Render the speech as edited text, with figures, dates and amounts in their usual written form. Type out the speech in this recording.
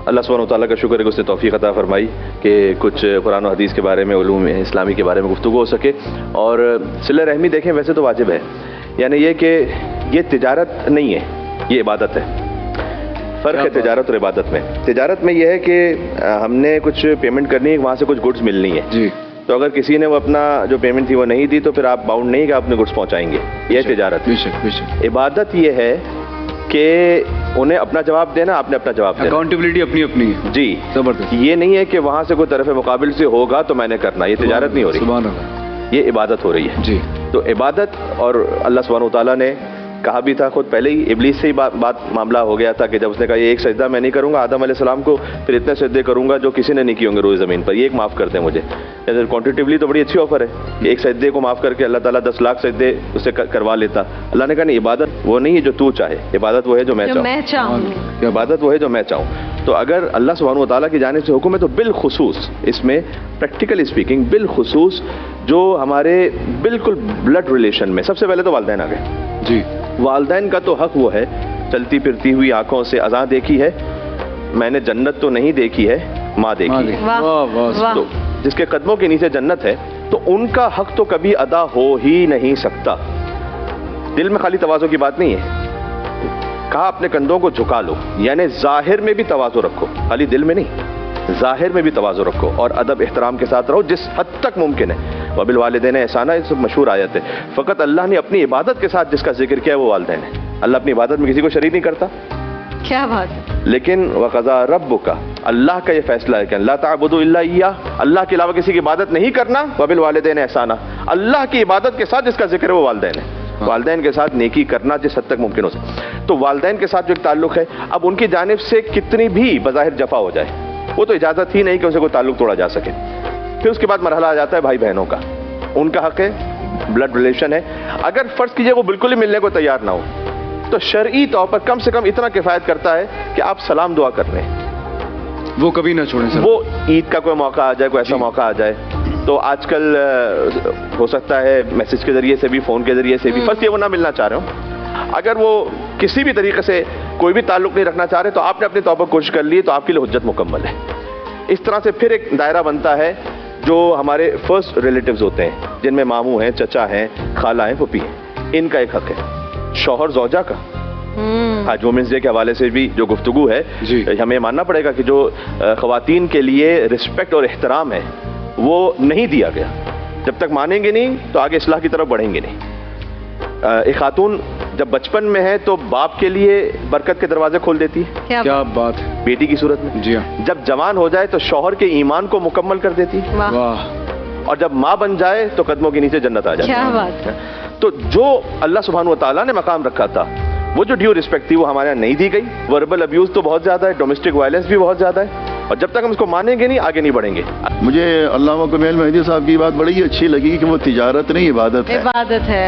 अल्लाह सुब्हानहू व तआला का शुक्र है कि उसने तौफीक अता फरमाई कि कुछ कुरान और हदीस के बारे में, उलूम इस्लामी के बारे में गुफ्तगू हो सके। और सिले रहमी देखें वैसे तो वाजिब है, यानी ये कि ये तिजारत नहीं है, ये इबादत है। फ़र्क है तिजारत और इबादत में। तिजारत में यह है कि हमने कुछ पेमेंट करनी है, वहाँ से कुछ गुड्स मिलनी है जी। तो अगर किसी ने वो अपना जो पेमेंट थी वो नहीं दी तो फिर आप बाउंड नहीं कि आप अपने गुड्स पहुँचाएंगे, यह तिजारत है। इबादत ये है कि उन्हें अपना जवाब देना, आपने अपना जवाब देना। अकाउंटेबिलिटी अपनी अपनी है जी, जबरदस्त। ये नहीं है कि वहाँ से कोई तरफ मुकाबिल से होगा तो मैंने करना, ये तिजारत नहीं हो रही, ये इबादत हो रही है जी। तो इबादत, और अल्लाह सुब्हानहू व तआला ने कहा भी था खुद पहले ही, इब्लीस से ही बात मामला हो गया था कि जब उसने कहा ये एक सजदा मैं नहीं करूंगा आदम अलैहिस्सलाम को, फिर इतने सजदे करूंगा जो किसी ने नहीं किए होंगे रोज़ ज़मीन पर, ये एक माफ़ करते हैं मुझे। क्वांटिटिवली तो बड़ी अच्छी ऑफर है कि एक सजदे को माफ़ करके अल्लाह ताला 10 लाख सजदे उससे करवा लेता। अल्लाह ने कहा नहीं, इबादत वो नहीं है जो तू चाहे, इबादत वो है जो मैं चाहूँ, इबादत वो है जो मैं चाहूँ। तो अगर अल्लाह सुब्हानहू व तआला की जानिब से हुक्म है तो बिलखुसूस इसमें प्रैक्टिकली स्पीकिंग बिलखुसूस जो हमारे बिल्कुल ब्लड रिलेशन में सबसे पहले तो वालिदैन आ गए जी। वालिदैन का तो हक वो है, चलती फिरती हुई आंखों से अज़ां देखी है मैंने, जन्नत तो नहीं देखी है, माँ देखी है। तो जिसके कदमों के नीचे जन्नत है तो उनका हक तो कभी अदा हो ही नहीं सकता। दिल में खाली तवाज़ो की बात नहीं है, कहा अपने कंधों को झुका लो, यानी जाहिर में भी तवाज़ो रखो, खाली दिल में नहीं, जाहिर में भी तवाज़ो रखो और अदब एहतराम के साथ रहो जिस हद तक मुमकिन है। वबिल वालिदैन एहसाना, ये सब मशहूर आयत है। फ़कत अल्लाह ने अपनी इबादत के साथ जिसका जिक्र किया है वो वालिदैन है। अल्लाह अपनी इबादत में किसी को शरीक नहीं करता, क्या बात है। लेकिन वक़ज़ा रब्बुका, अल्लाह का ये फैसला है कि ला ताबुदू इल्ला इय्याह, अल्लाह के अलावा किसी की इबादत नहीं करना। वबिल वालिदैन एहसाना, अल्लाह की इबादत के साथ जिसका जिक्र है वो वालिदैन है। वालिदैन के साथ नेकी करना जिस हद तक मुमकिन हो सके। तो वालिदैन के साथ जो एक ताल्लुक़ है, अब उनकी जानिब से कितनी भी बज़ाहिर जफ़ा हो जाए वो तो इजाज़त ही नहीं कि उनसे कोई ताल्लुक़ तोड़ा जा सके। फिर उसके बाद मरहला आ जाता है भाई बहनों का, उनका हक है, ब्लड रिलेशन है। अगर फ़र्ज़ कीजिए वो बिल्कुल ही मिलने को तैयार ना हो तो शरई तौर पर कम से कम इतना किफ़ायत करता है कि आप सलाम दुआ कर रहे हैं, वो कभी ना छोड़ें सर। वो ईद का कोई मौका आ जाए, कोई ऐसा मौका आ जाए तो आजकल हो सकता है मैसेज के ज़रिए से भी, फ़ोन के ज़रिए से भी, फ़र्ज़ ये वो ना मिलना चाह रहे हो, अगर वो किसी भी तरीके से कोई भी ताल्लुक़ नहीं रखना चाह रहे तो आपने अपने तौर पर कोशिश कर ली तो आपके लिए हुज्जत मुकम्मल है। इस तरह से फिर एक दायरा बनता है जो हमारे फर्स्ट रिलेटिव्स होते हैं, जिनमें मामू हैं, चचा हैं, खाला हैं, फूफी हैं, इनका एक हक है। शौहर ज़ौजा का आज वुमेन्स डे के हवाले से भी जो गुफ्तगू है जी, हमें मानना पड़ेगा कि जो ख़वातीन के लिए रिस्पेक्ट और एहतराम है वो नहीं दिया गया। जब तक मानेंगे नहीं तो आगे इस्लाह की तरफ बढ़ेंगे नहीं। एक खातून जब बचपन में है तो बाप के लिए बरकत के दरवाजे खोल देती है, क्या बात है, बेटी की सूरत में जी हाँ। जब जवान हो जाए तो शौहर के ईमान को मुकम्मल कर देती है, वाह। और जब माँ बन जाए तो कदमों के नीचे जन्नत आ जाती है, क्या बात है। तो जो अल्लाह सुब्हानहू व तआला ने मकाम रखा था, वो जो ड्यू रिस्पेक्ट थी वो हमारे यहाँ नहीं दी गई। वर्बल अब्यूज़ तो बहुत ज़्यादा है, डोमेस्टिक वायलेंस भी बहुत ज़्यादा है, और जब तक हम इसको मानेंगे नहीं आगे नहीं बढ़ेंगे। मुझे अल्लामा कमाल मेहदी साहब की बात बड़ी अच्छी लगी कि वो तिजारत नहीं इबादत है, इबादत है।